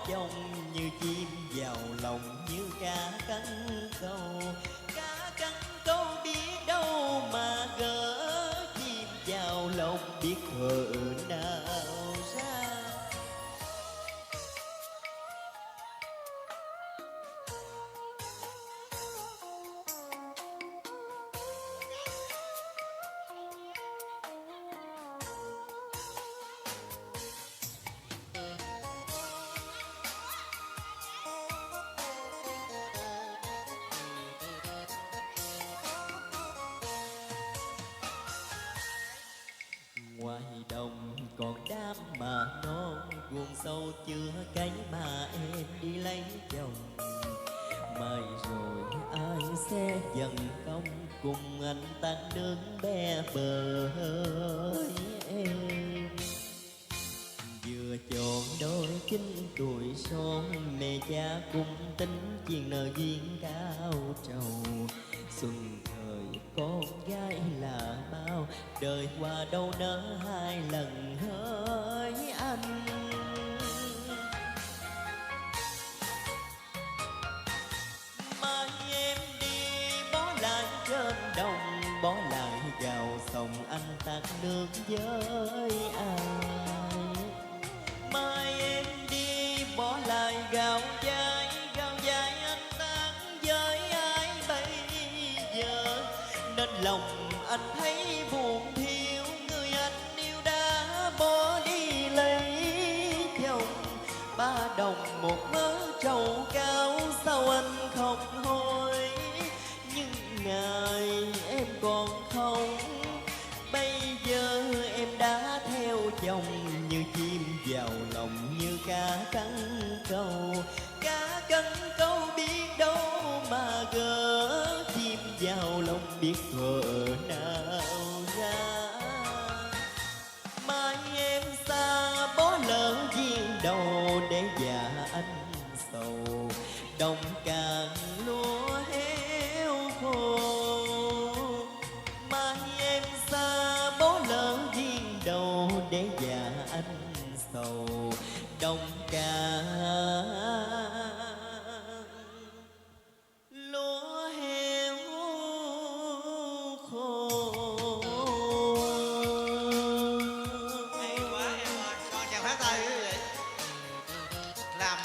chồng, như chim vào lòng như cá cắn câu. Cá cắn câu biết đâu mà gỡ, chim vào lòng biết thuở nào ra. Ngoài đồng còn đám mà non, guồng sâu chưa cánh mà em đi lấy chồng. Mai rồi ai sẽ dần công, cùng anh tan nước bé bờ ơi em. Vừa chọn đôi chính tuổi son, mẹ cha cũng tính chuyện nợ duyên cao trầu. Xuân thời con gái là bao, đời qua đâu nỡ hai lần hỡi anh. Mai em đi bỏ lại trên đồng, bỏ lại vào sông anh tạt nước với ai. Mai em đi bỏ lại gạo dai anh tán với ai bây giờ. Nên lòng anh thấy buồn thiêu, người anh yêu đã bỏ đi lấy chồng. Ba đồng một mớ trầu cao, sao anh không hối? Nhưng ngày em còn không, bây giờ em đã theo chồng, như chim vào lòng như cá cắn câu. Cá cắn câu biết đâu mà gỡ, chim vào lòng biết thuở nào ra. Mai em xa bỏ lỡ duyên đầu, để già anh sầu đồng càng lúa héo khô. Mai em xa bỏ lỡ duyên đầu, để già anh sầu đồng càng lúa héo khô. Hay quá em ơi, cho chàng phát tay quý vị. Làm